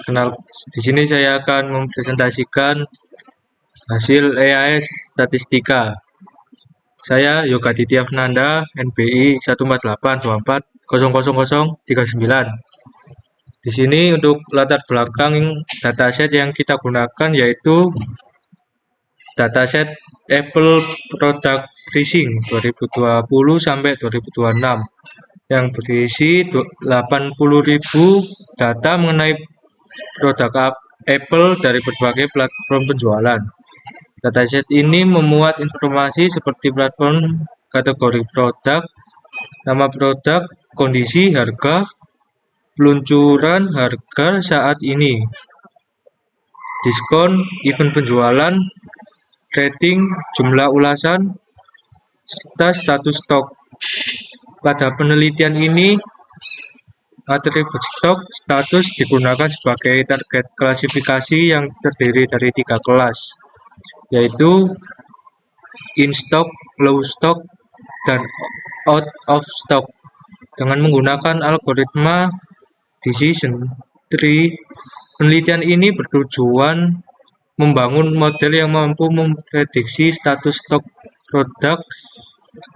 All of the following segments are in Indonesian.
Kenal, di sini saya akan mempresentasikan hasil EAS Statistika. Saya Yoga Ditya Fernanda, NBI 14824000039. Di sini untuk latar belakang dataset yang kita gunakan yaitu dataset Apple Product Pricing 2020 sampai 2026 yang berisi 80.000 data mengenai produk Apple dari berbagai platform penjualan. Dataset ini memuat informasi seperti platform, kategori produk, nama produk, kondisi harga, peluncuran harga saat ini, diskon, event penjualan, rating, jumlah ulasan, serta status stok. Pada penelitian ini, atribut stok status digunakan sebagai target klasifikasi yang terdiri dari 3 kelas, yaitu in stock, low stock, dan out of stock. Dengan menggunakan algoritma decision tree, penelitian ini bertujuan membangun model yang mampu memprediksi status stok produk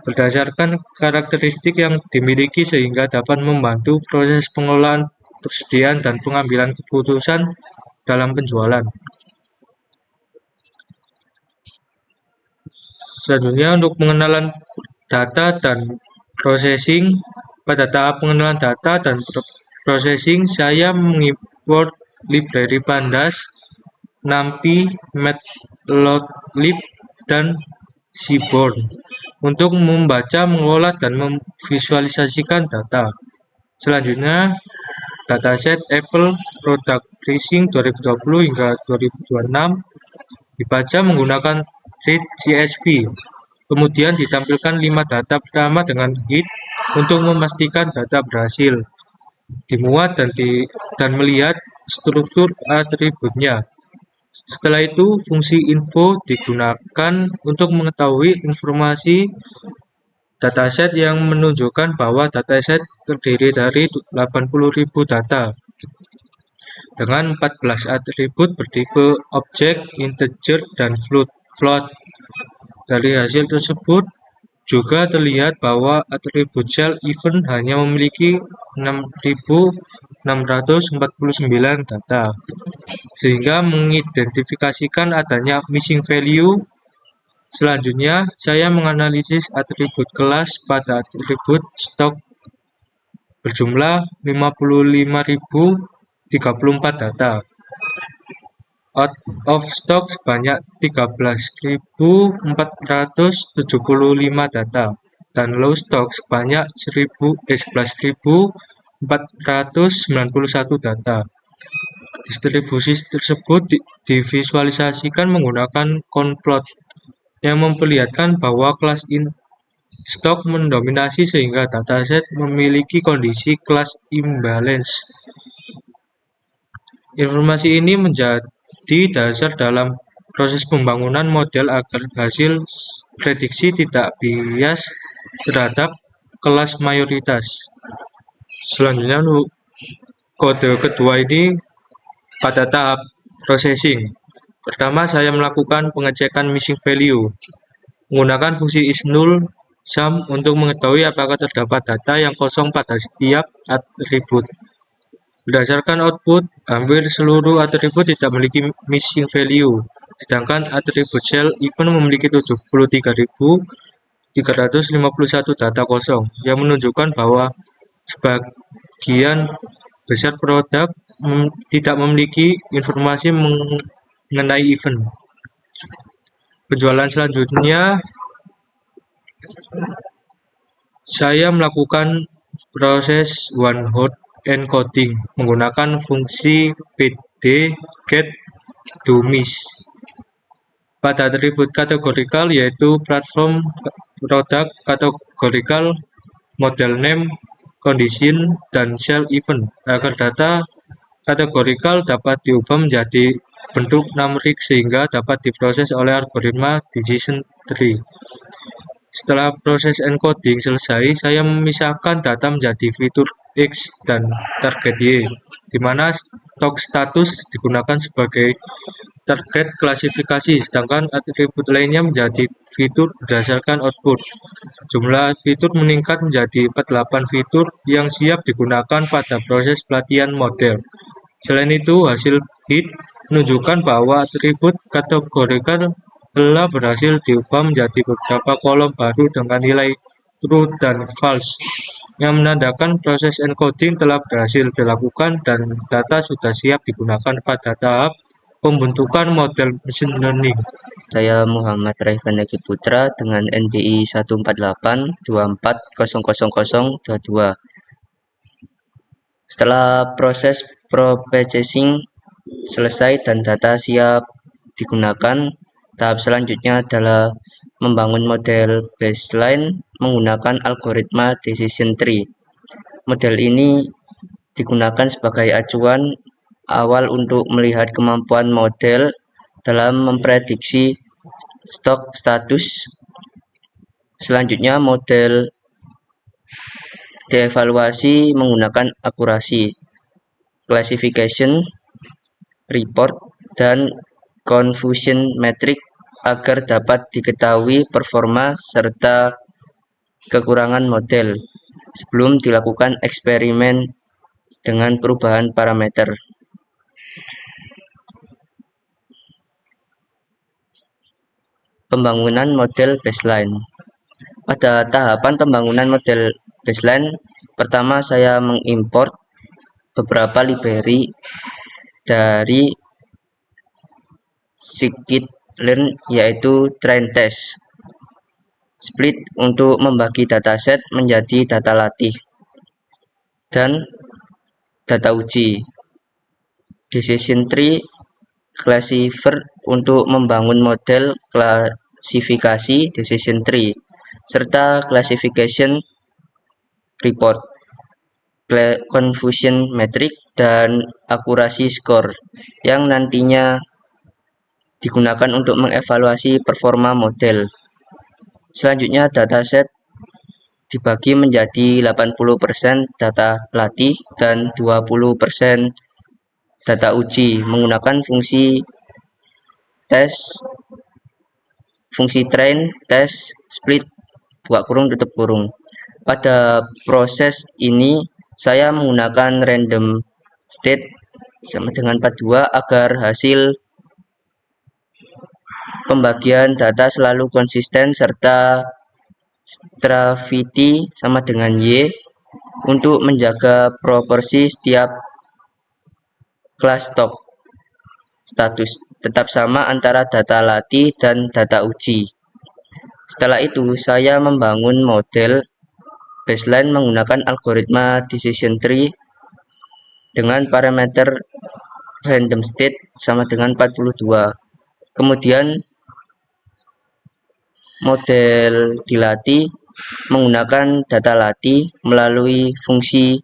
berdasarkan karakteristik yang dimiliki sehingga dapat membantu proses pengelolaan persediaan dan pengambilan keputusan dalam penjualan. Selanjutnya untuk pengenalan data dan processing. Pada tahap pengenalan data dan processing, saya mengimport library Pandas, NumPy, Matplotlib, dan Seaborn untuk membaca, mengolah, dan memvisualisasikan data. Selanjutnya, dataset Apple Product Pricing 2020 hingga 2026 dibaca menggunakan read CSV. Kemudian ditampilkan 5 data pertama dengan hit untuk memastikan data berhasil dimuat dan melihat struktur atributnya. Setelah itu, fungsi info digunakan untuk mengetahui informasi dataset yang menunjukkan bahwa dataset terdiri dari 80.000 data dengan 14 atribut bertipe objek, integer, dan float. Dari hasil tersebut juga terlihat bahwa atribut sel event hanya memiliki 6.649 data, sehingga mengidentifikasikan adanya missing value. Selanjutnya, saya menganalisis atribut kelas pada atribut stok berjumlah 55.034 data, out of stock sebanyak 13.475 data, dan low stock sebanyak 11.491 data. Distribusi tersebut divisualisasikan menggunakan conplot yang memperlihatkan bahwa kelas in stock mendominasi sehingga dataset memiliki kondisi kelas imbalance. Informasi ini menjadi dasar dalam proses pembangunan model agar hasil prediksi tidak bias terhadap kelas mayoritas. Selanjutnya untuk kode kedua ini pada tahap processing. Pertama, saya melakukan pengecekan missing value menggunakan fungsi is_null sum untuk mengetahui apakah terdapat data yang kosong pada setiap atribut. Berdasarkan output, hampir seluruh atribut tidak memiliki missing value, sedangkan atribut sel event memiliki 73.351 data kosong, yang menunjukkan bahwa sebagian besar produk tidak memiliki informasi mengenai event. Penjualan selanjutnya, saya melakukan proses one hot encoding menggunakan fungsi pd get to miss pada atribut kategorikal yaitu platform, produk, kategorikal, model name, condition, dan sell event agar data kategorikal dapat diubah menjadi bentuk numerik sehingga dapat diproses oleh algoritma decision tree. Setelah proses encoding selesai, saya memisahkan data menjadi fitur X dan target Y, di mana stok status digunakan sebagai target klasifikasi, sedangkan atribut lainnya menjadi fitur berdasarkan output. Jumlah fitur meningkat menjadi 48 fitur yang siap digunakan pada proses pelatihan model. Selain itu, hasil hit menunjukkan bahwa atribut kategorikan telah berhasil diubah menjadi beberapa kolom baru dengan nilai true dan false, yang menandakan proses encoding telah berhasil dilakukan dan data sudah siap digunakan pada tahap pembentukan model machine learning. Saya Muhammad Raifan Putra dengan NBI 14824000022. Setelah proses processing selesai dan data siap digunakan, tahap selanjutnya adalah membangun model baseline menggunakan algoritma decision tree. Model ini digunakan sebagai acuan awal untuk melihat kemampuan model dalam memprediksi stok status. Selanjutnya, model dievaluasi menggunakan akurasi, classification, report, dan confusion metric agar dapat diketahui performa serta kekurangan model sebelum dilakukan eksperimen dengan perubahan parameter. Pembangunan model baseline. Pada tahapan pembangunan model baseline, pertama saya mengimport beberapa library dari scikit-learn, yaitu train test, split untuk membagi dataset menjadi data latih dan data uji, decision tree classifier untuk membangun model klasifikasi decision tree, serta classification report, confusion metric, dan akurasi score yang nantinya digunakan untuk mengevaluasi performa model. Selanjutnya, dataset dibagi menjadi 80% data latih dan 20% data uji menggunakan fungsi test, fungsi train, test, split, buka kurung, tutup kurung. Pada proses ini, saya menggunakan random state sama dengan 42 agar hasil pembagian data selalu konsisten serta Stravity sama dengan Y untuk menjaga proporsi setiap kelas stok status tetap sama antara data latih dan data uji. Setelah itu, saya membangun model baseline menggunakan algoritma decision tree dengan parameter random state sama dengan 42. Kemudian model dilatih menggunakan data latih melalui fungsi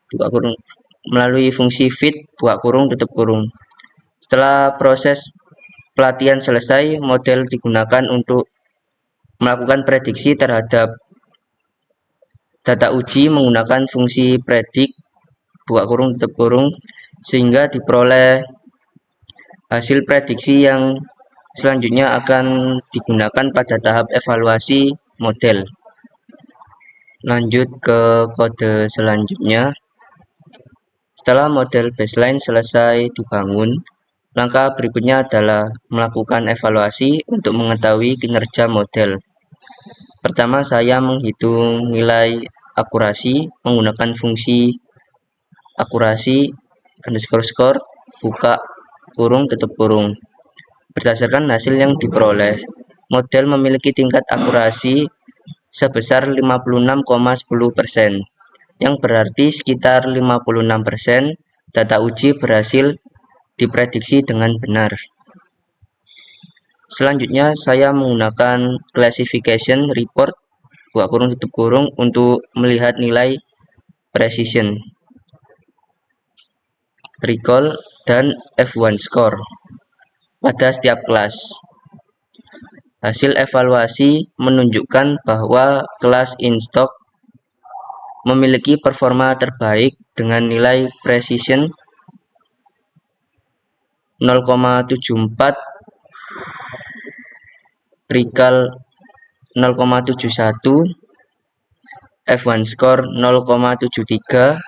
buka kurung, melalui fungsi fit buka kurung, tutup kurung. Setelah proses pelatihan selesai, model digunakan untuk melakukan prediksi terhadap data uji menggunakan fungsi predict buka kurung, tutup kurung, sehingga diperoleh hasil prediksi yang selanjutnya akan digunakan pada tahap evaluasi model. Lanjut ke kode selanjutnya. Setelah model baseline selesai dibangun, langkah berikutnya adalah melakukan evaluasi untuk mengetahui kinerja model. Pertama, saya menghitung nilai akurasi menggunakan fungsi akurasi underscore score buka kurung, tutup kurung. Berdasarkan hasil yang diperoleh, model memiliki tingkat akurasi sebesar 56,10%, yang berarti sekitar 56% data uji berhasil diprediksi dengan benar. Selanjutnya, saya menggunakan classification report buka kurung, tutup kurung untuk melihat nilai precision, recall, dan F1 score pada setiap kelas. Hasil evaluasi menunjukkan bahwa kelas in-stock memiliki performa terbaik dengan nilai precision 0,74, recall 0,71, F1 score 0,73.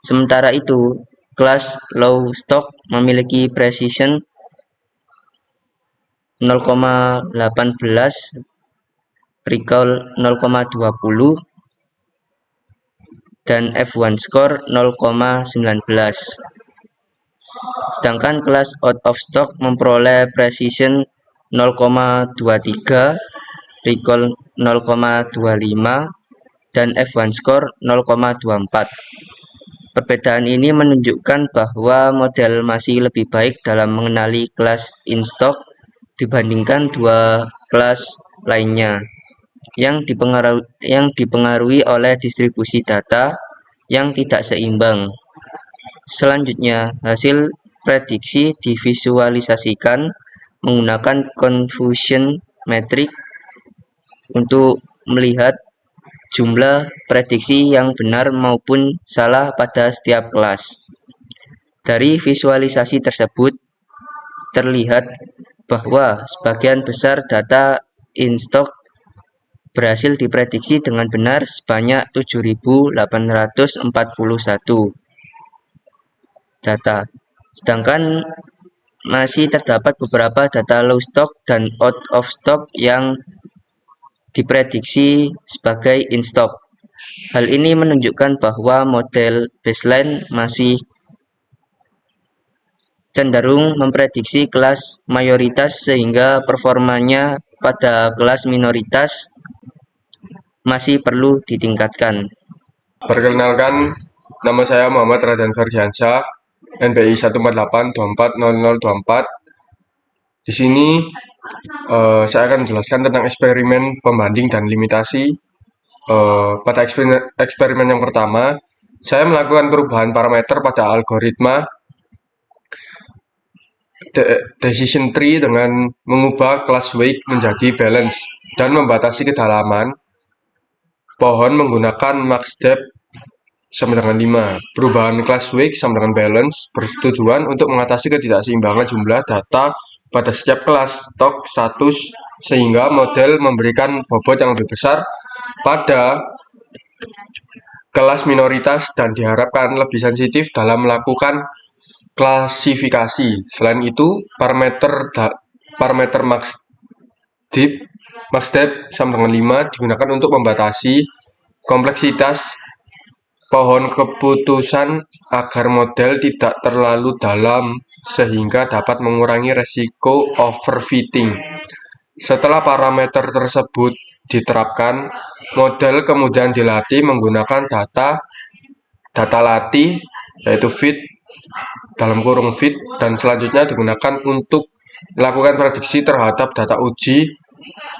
Sementara itu, kelas low stock memiliki precision 0,18, recall 0,20, dan F1 score 0,19. Sedangkan kelas out of stock memperoleh precision 0,23, recall 0,25, dan F1 score 0,24. Perbedaan ini menunjukkan bahwa model masih lebih baik dalam mengenali kelas in stock dibandingkan dua kelas lainnya yang dipengaruhi oleh distribusi data yang tidak seimbang. Selanjutnya, hasil prediksi divisualisasikan menggunakan confusion metric untuk melihat jumlah prediksi yang benar maupun salah pada setiap kelas. Dari visualisasi tersebut, terlihat bahwa sebagian besar data in stock berhasil diprediksi dengan benar sebanyak 7.841 data. Sedangkan masih terdapat beberapa data low stock dan out of stock yang diprediksi sebagai in stock. Hal ini menunjukkan bahwa model baseline masih cenderung memprediksi kelas mayoritas sehingga performanya pada kelas minoritas masih perlu ditingkatkan. Perkenalkan, nama saya Muhammad Radan Ferdiansyah, NPI 148240024. Di sini saya akan menjelaskan tentang eksperimen pembanding dan limitasi. Pada eksperimen yang pertama, saya melakukan perubahan parameter pada algoritma decision tree dengan mengubah class weight menjadi balance dan membatasi kedalaman pohon menggunakan max depth sama dengan 5. Perubahan class weight sama dengan balance bertujuan untuk mengatasi ketidakseimbangan jumlah data pada setiap kelas stock status sehingga model memberikan bobot yang lebih besar pada kelas minoritas dan diharapkan lebih sensitif dalam melakukan klasifikasi. Selain itu, parameter max depth sama dengan 5 digunakan untuk membatasi kompleksitas pohon keputusan agar model tidak terlalu dalam sehingga dapat mengurangi resiko overfitting. Setelah parameter tersebut diterapkan, model kemudian dilatih menggunakan data latih yaitu fit dan selanjutnya digunakan untuk melakukan prediksi terhadap data uji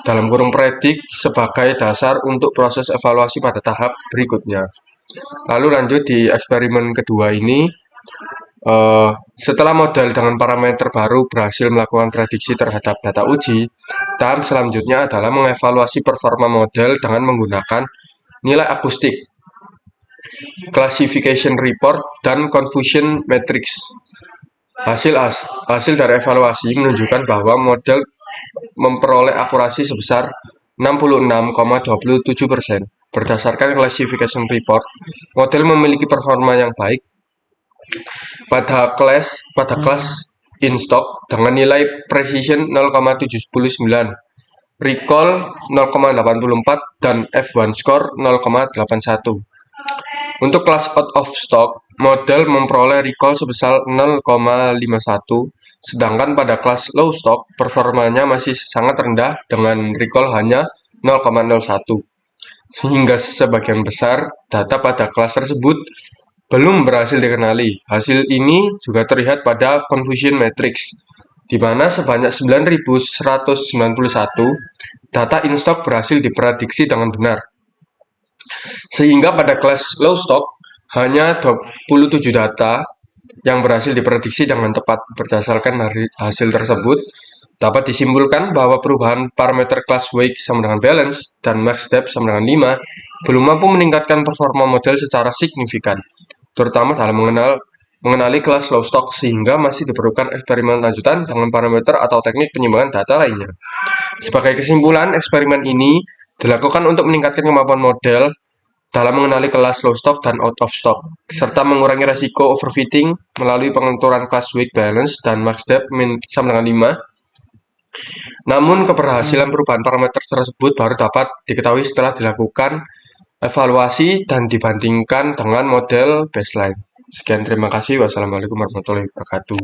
predik sebagai dasar untuk proses evaluasi pada tahap berikutnya. Lalu lanjut di eksperimen kedua ini, setelah model dengan parameter baru berhasil melakukan prediksi terhadap data uji, tahap selanjutnya adalah mengevaluasi performa model dengan menggunakan nilai akustik, classification report, dan confusion matrix. Hasil dari evaluasi menunjukkan bahwa model memperoleh akurasi sebesar 66,27%. Berdasarkan classification report, model memiliki performa yang baik pada kelas in stock dengan nilai precision 0,79, recall 0,84, dan F1 score 0,81. Untuk kelas out of stock, model memperoleh recall sebesar 0,51, sedangkan pada kelas low stock, performanya masih sangat rendah dengan recall hanya 0,01. Sehingga sebagian besar data pada kelas tersebut belum berhasil dikenali. Hasil ini juga terlihat pada confusion matrix, di mana sebanyak 9.191 data in stock berhasil diprediksi dengan benar. Sehingga pada kelas low stock, hanya 27 data yang berhasil diprediksi dengan tepat. Berdasarkan hasil tersebut, Dapat disimpulkan bahwa perubahan parameter class weight sama dengan balance dan max depth sama dengan 5 belum mampu meningkatkan performa model secara signifikan, terutama dalam mengenali kelas low stock, sehingga masih diperlukan eksperimen lanjutan dengan parameter atau teknik penyimbangan data lainnya. Sebagai kesimpulan, eksperimen ini dilakukan untuk meningkatkan kemampuan model dalam mengenali kelas low stock dan out of stock, serta mengurangi resiko overfitting melalui pengaturan class weight balance dan max depth sama dengan 5. Namun, keberhasilan perubahan parameter tersebut baru dapat diketahui setelah dilakukan evaluasi dan dibandingkan dengan model baseline. Sekian, terima kasih. Wassalamualaikum warahmatullahi wabarakatuh.